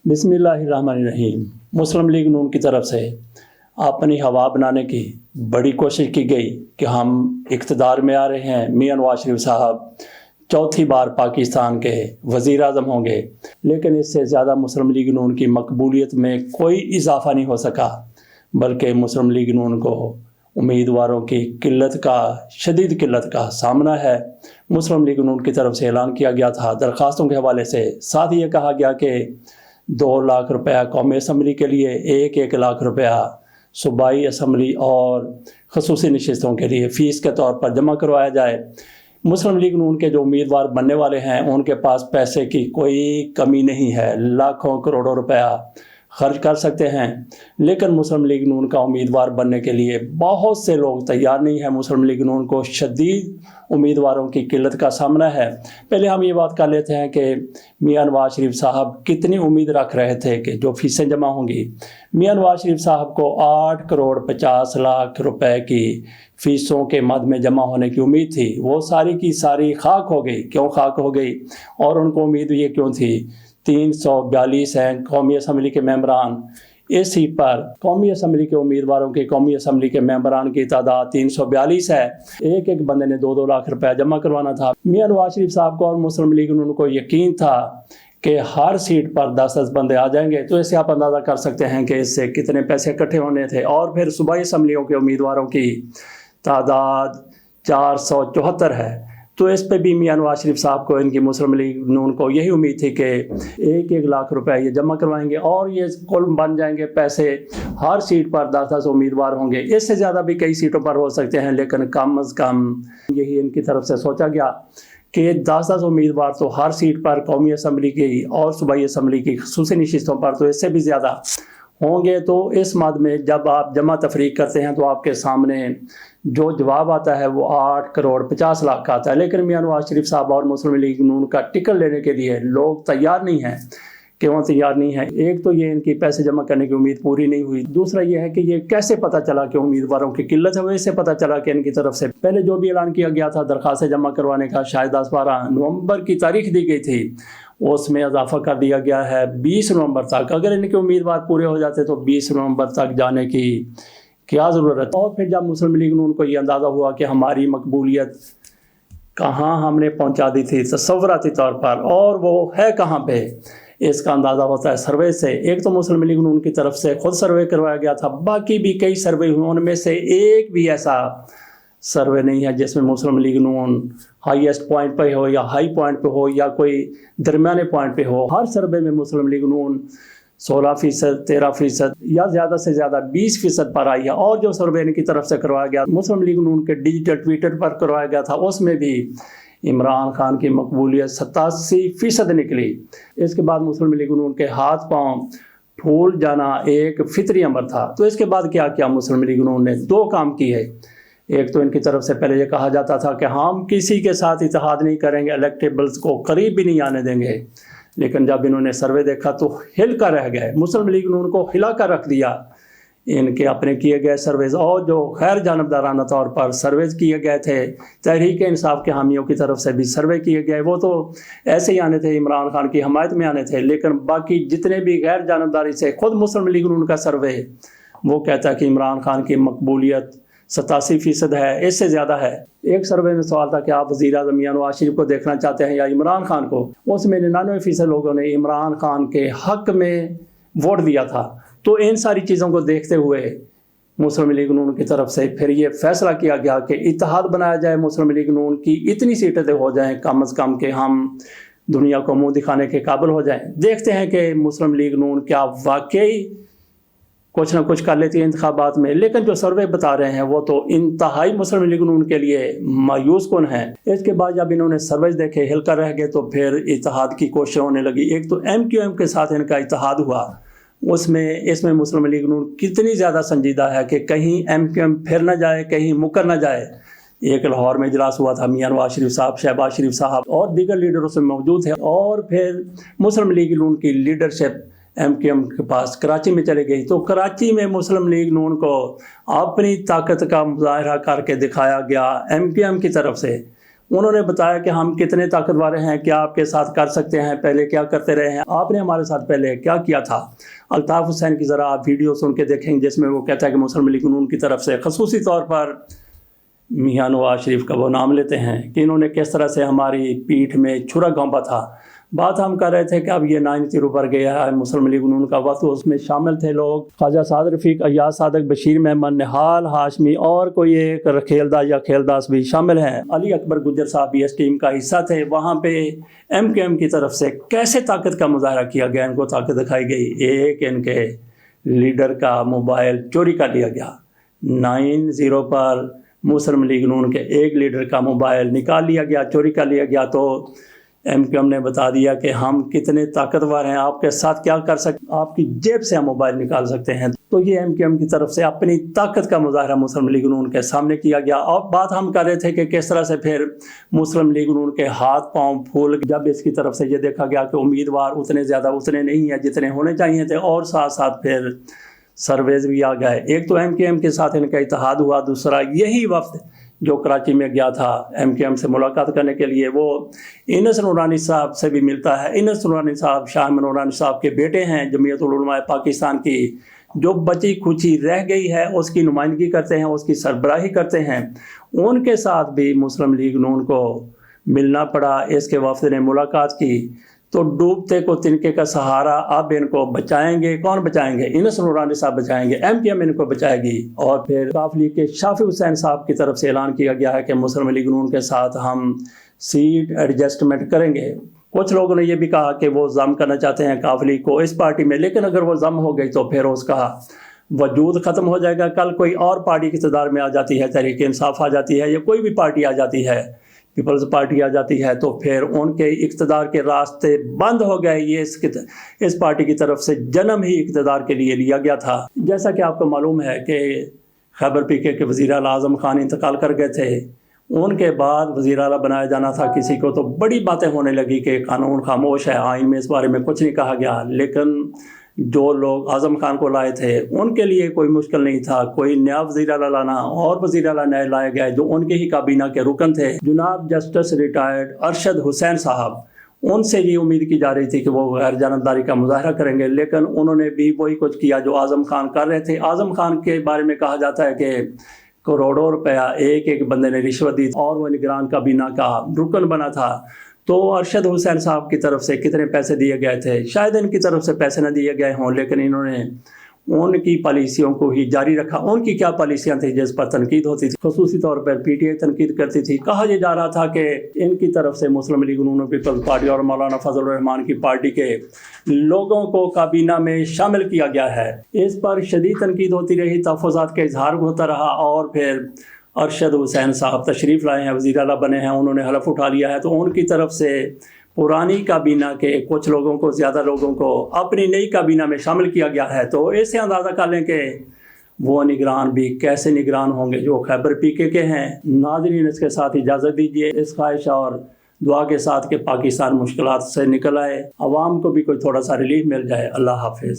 बिस्मिल्लाहिर्रहमानिर्रहीम। मुस्लिम लीग नून की तरफ से अपनी हवा बनाने की बड़ी कोशिश की गई कि हम इक़्तिदार में आ रहे हैं, मियां नवाज शरीफ साहब चौथी बार पाकिस्तान के वज़ीर आज़म होंगे, लेकिन इससे ज़्यादा मुस्लिम लीग नून की मकबूलियत में कोई इजाफ़ा नहीं हो सका, बल्कि मुस्लिम लीग नून को उम्मीदवारों की शदीद किल्लत का सामना है। मुस्लिम लीग नून की तरफ से ऐलान किया गया था दरख्वास्तों के हवाले से, साथ ही ये कहा गया कि 2 लाख रुपया कौमी असम्बली के लिए, 1 लाख रुपया सूबाई असम्बली और खसूसी नशिस्तों के लिए फ़ीस के तौर पर जमा करवाया जाए। मुस्लिम लीग नून के जो उम्मीदवार बनने वाले हैं उनके पास पैसे की कोई कमी नहीं है, लाखों करोड़ों रुपया खर्च कर सकते हैं, लेकिन मुस्लिम लीग नून का उम्मीदवार बनने के लिए बहुत से लोग तैयार नहीं हैं। मुस्लिम लीग नून को शदीद उम्मीदवारों की किल्लत का सामना है। पहले हम ये बात कर लेते हैं कि मियां नवाज शरीफ साहब कितनी उम्मीद रख रहे थे कि जो फ़ीसें जमा होंगी। मियां नवाज शरीफ साहब को 8 करोड़ 50 लाख रुपए की फ़ीसों के मद में जमा होने की उम्मीद थी। वो सारी की सारी खाक हो गई। क्यों खाक हो गई और उनको उम्मीद ये क्यों थी? 342 हैं कौमी असम्बली के मेंबरान। इस सीट पर कौमी असम्बली के उम्मीदवारों के कौमी असम्बली के मेंबरान की तादाद 342 है। एक बंदे ने 2-2 लाख रुपया जमा करवाना था। मियां नवाज शरीफ साहब को और मुस्लिम लीग नून को यकीन था कि हर सीट पर 10-10 बंदे आ जाएंगे, तो इससे आप अंदाज़ा कर सकते हैं कि इससे कितने पैसे इकट्ठे होने थे। और फिर सूबाई असम्बलियों के उम्मीदवारों की तादाद 474 है, तो इस पे भी मियां नवाज शरीफ साहब को, इनकी मुस्लिम लीग नून को यही उम्मीद थी कि 1 लाख रुपए ये जमा करवाएंगे और ये कुल बन जाएंगे पैसे। हर सीट पर 10-10 उम्मीदवार होंगे, इससे ज़्यादा भी कई सीटों पर हो सकते हैं, लेकिन कम अज़ कम यही इनकी तरफ से सोचा गया कि 10-10 उम्मीदवार तो हर सीट पर कौमी असम्बली की और सूबाई असम्बली की खसूसी नशिस्तों पर तो इससे भी ज़्यादा होंगे। तो इस मद में जब आप जमा तफरीक करते हैं तो आपके सामने जो जवाब आता है वो 8 करोड़ 50 लाख का आता है। लेकिन मियां नवाज शरीफ साहब और मुस्लिम लीग नून का टिकट लेने के लिए लोग तैयार नहीं हैं। क्यों तैयार नहीं है? एक तो ये इनकी पैसे जमा करने की उम्मीद पूरी नहीं हुई, दूसरा ये है कि ये कैसे पता चला कि उम्मीदवारों की किल्लत है। वैसे पता चला कि इनकी तरफ से पहले जो भी ऐलान किया गया था दरख्वास्त जमा करवाने का, शायद 10-12 नवंबर की तारीख दी गई थी, उसमें इजाफा कर दिया गया है 20 नवंबर तक। अगर इनके उम्मीदवार पूरे हो जाते तो 20 नवंबर तक जाने की क्या ज़रूरत। और फिर जब मुस्लिम लीग नून को ये अंदाज़ा हुआ कि हमारी मकबूलियत कहाँ हमने पहुँचा दी थी तसव्वुराती तौर पर, और वो है कहाँ पे, इसका अंदाज़ा होता है सर्वे से। एक तो मुस्लिम लीग नून की तरफ से खुद सर्वे करवाया गया था, बाकी भी कई सर्वे हुए, उनमें से एक भी ऐसा सर्वे नहीं है जिसमें मुस्लिम लीग नून हाईएस्ट पॉइंट पे हो या हाई पॉइंट पे हो या कोई दरमियाने पॉइंट पे हो। हर सर्वे में मुस्लिम लीग नून 16%, 13% या ज़्यादा से ज़्यादा 20% पर आई है। और जो सर्वे इनकी तरफ से करवाया गया मुस्लिम लीग नून के डिजिटल ट्विटर पर करवाया गया था, उसमें भी इमरान खान की मकबूलियत 87% निकली। इसके बाद मुस्लिम लीग नून के हाथ पांव फूल जाना एक फितरी अमर था। तो इसके बाद क्या किया मुस्लिम लीग नून ने? 2 काम की है। एक तो इनकी तरफ से पहले ये कहा जाता था कि हम किसी के साथ इत्तेहाद नहीं करेंगे, इलेक्टेबल्स को करीब भी नहीं आने देंगे, लेकिन जब इन्होंने सर्वे देखा तो हिल कर रह गए। मुस्लिम लीग नून को हिला कर रख दिया इनके अपने किए गए सर्वेज, और जो गैर जानबदाराना तौर पर सर्वेज किए गए थे तहरीक इंसाफ के हामियों की तरफ से भी सर्वे किए गए, वो तो ऐसे ही आने थे, इमरान खान की हमायत में आने थे। लेकिन बाकी जितने भी गैर जानबदारी से खुद मुस्लिम लीग नून का सर्वे वो कहता है कि इमरान खान की मकबूलियत 87% है, इससे ज़्यादा है। एक सर्वे में सवाल था कि आप वज़ीर आज़म मियां नवाज शरीफ को देखना चाहते हैं या इमरान खान को, उसमें 99% लोगों ने इमरान खान के हक़ में वोट दिया था। तो इन सारी चीज़ों को देखते हुए मुस्लिम लीग नून की तरफ से फिर ये फैसला किया गया कि इत्तेहाद बनाया जाए, मुस्लिम लीग नून की इतनी सीटें हो जाएँ कम अज़ कम कि हम दुनिया को मुँह दिखाने के काबिल हो जाएँ। देखते हैं कि मुस्लिम लीग नून क्या वाकई कुछ ना कुछ कर लेती है इंतखाबात में। लेकिन जो सर्वे बता रहे हैं वो तो इंतहाई मुस्लिम लीग नून के लिए मायूस कुन है। इसके बाद जब इन्होंने सर्वेज देखे हिल कर रह गए तो फिर इत्तेहाद की कोशिश होने लगी। एक तो MQM के साथ इनका इत्तेहाद हुआ, इसमें मुस्लिम लीग नून कितनी ज़्यादा संजीदा है कि कहीं MQM फिर ना जाए, कहीं मुकर ना जाए। एक लाहौर में इजलास हुआ था, मियां नवाज शरीफ साहब, शहबाज शरीफ साहब और दीगर लीडरों से मौजूद थे, और फिर मुस्लिम लीग नून की लीडरशिप MQM के पास कराची में चले गई। तो कराची में मुस्लिम लीग नून को अपनी ताकत का मुजाहरा करके दिखाया गया MQM की तरफ से। انہوں نے بتایا کہ ہم کتنے طاقتور ہیں، کیا آپ کے ساتھ کر سکتے ہیں، پہلے کیا کرتے رہے ہیں، آپ نے ہمارے ساتھ پہلے کیا کیا تھا۔ الطاف حسین کی ذرا آپ ویڈیو سن کے دیکھیں جس میں وہ کہتا ہے کہ مسلم لیگ نون کی طرف سے خصوصی طور پر میاں نواز شریف کا وہ نام لیتے ہیں کہ انہوں نے کس طرح سے ہماری پیٹھ میں چھرا گھونپا تھا۔ بات ہم کر رہے تھے کہ اب یہ 90 پر گیا ہے مسلم لیگ نون کا وقت، اس میں شامل تھے لوگ خواجہ سعد رفیق، ایاز صادق، بشیر محمد، نہال ہاشمی اور کوئی ایک رکھیلدہ یا کھیلداس بھی شامل ہیں۔ علی اکبر گجر صاحب بھی اس ٹیم کا حصہ تھے۔ وہاں پہ MKM کی طرف سے کیسے طاقت کا مظاہرہ کیا گیا، ان کو طاقت دکھائی گئی۔ ایک ان کے لیڈر کا موبائل چوری کر لیا گیا۔ 90 پر مسلم لیگ نون کے ایک لیڈر کا موبائل نکال لیا گیا، چوری کر لیا گیا۔ تو MKM نے بتا دیا کہ ہم کتنے طاقتور ہیں، آپ کے ساتھ کیا کر سکتے، آپ کی جیب سے ہم موبائل نکال سکتے ہیں۔ تو یہ MKM کی طرف سے اپنی طاقت کا مظاہرہ مسلم لیگ نون کے سامنے کیا گیا۔ اور بات ہم کر رہے تھے کہ کس طرح سے پھر مسلم لیگ نون کے ہاتھ پاؤں پھول جب اس کی طرف سے یہ دیکھا گیا کہ امیدوار اتنے نہیں ہیں جتنے ہونے چاہیے تھے، اور ساتھ ساتھ پھر سرویز بھی آ گئے۔ ایک تو MKM کے ساتھ ان کا اتحاد ہوا، دوسرا یہی وفد جو کراچی میں گیا تھا MKM سے ملاقات کرنے کے لیے، وہ انس نورانی صاحب سے بھی ملتا ہے۔ انس نورانی صاحب شاہ نورانی صاحب کے بیٹے ہیں، جمعیت العلماء پاکستان کی جو بچی کھچی رہ گئی ہے اس کی نمائندگی کرتے ہیں، اس کی سربراہی کرتے ہیں۔ ان کے ساتھ بھی مسلم لیگ نون کو ملنا پڑا۔ اس کے وفد نے ملاقات کی تو ڈوبتے کو تنکے کا سہارا، اب ان کو بچائیں گے، کون بچائیں گے؟ انس نورانی صاحب بچائیں گے، MKM ان کو بچائے گی۔ اور پھر کاف لیگ کے شافی حسین صاحب کی طرف سے اعلان کیا گیا ہے کہ مسلم لیگ نون کے ساتھ ہم سیٹ ایڈجسٹمنٹ کریں گے۔ کچھ لوگوں نے یہ بھی کہا کہ وہ ضم کرنا چاہتے ہیں کاف لیگ کو اس پارٹی میں، لیکن اگر وہ ضم ہو گئی تو پھر اس کا وجود ختم ہو جائے گا۔ کل کوئی اور پارٹی اقتدار میں آ جاتی ہے، تحریک انصاف آ جاتی ہے، یا کوئی بھی پارٹی آ جاتی ہے، پیپلز پارٹی آ جاتی ہے، تو پھر ان کے اقتدار کے راستے بند ہو گئے۔ یہ اس پارٹی کی طرف سے جنم ہی اقتدار کے لیے لیا گیا تھا۔ جیسا کہ آپ کو معلوم ہے کہ خیبر PK کے وزیر اعلیٰ اعظم خان انتقال کر گئے تھے، ان کے بعد وزیر اعلیٰ بنایا جانا تھا کسی کو، تو بڑی باتیں ہونے لگی کہ قانون خاموش ہے، آئین میں اس بارے میں کچھ نہیں کہا گیا۔ لیکن جو لوگ اعظم خان کو لائے تھے ان کے لیے کوئی مشکل نہیں تھا کوئی نیا وزیر اعلیٰ لانا، اور وزیر اعلیٰ نئے لائے گئے جو ان کے ہی کابینہ کے رکن تھے، جناب جسٹس ریٹائرڈ ارشد حسین صاحب۔ ان سے یہ امید کی جا رہی تھی کہ وہ غیر جانبداری کا مظاہرہ کریں گے، لیکن انہوں نے بھی وہی کچھ کیا جو اعظم خان کر رہے تھے۔ اعظم خان کے بارے میں کہا جاتا ہے کہ کروڑوں روپیہ ایک بندے نے رشوت دی اور وہ نگران کابینہ کا رکن بنا تھا۔ تو ارشد حسین صاحب کی طرف سے کتنے پیسے دیے گئے تھے؟ شاید ان کی طرف سے پیسے نہ دیے گئے ہوں، لیکن انہوں نے ان کی پالیسیوں کو ہی جاری رکھا۔ ان کی کیا پالیسیاں تھیں جس پر تنقید ہوتی تھی؟ خصوصی طور پر PTI تنقید کرتی تھی۔ کہا یہ جا رہا تھا کہ ان کی طرف سے مسلم لیگ نون پیپلز پارٹی اور مولانا فضل الرحمان کی پارٹی کے لوگوں کو کابینہ میں شامل کیا گیا ہے۔ اس پر شدید تنقید ہوتی رہی، تحفظات کا اظہار ہوتا رہا، اور پھر ارشد حسین صاحب تشریف لائے ہیں، وزیر اعلیٰ بنے ہیں، انہوں نے حلف اٹھا لیا ہے، تو ان کی طرف سے پرانی کابینہ کے کچھ لوگوں کو، زیادہ لوگوں کو اپنی نئی کابینہ میں شامل کیا گیا ہے۔ تو اس سے اندازہ کر لیں کہ وہ نگران بھی کیسے نگران ہوں گے جو خیبر PK کے ہیں۔ ناظرین، اس کے ساتھ اجازت دیجیے اس خواہش اور دعا کے ساتھ کہ پاکستان مشکلات سے نکل آئے، عوام کو بھی کوئی تھوڑا سا ریلیف مل جائے۔ اللہ حافظ۔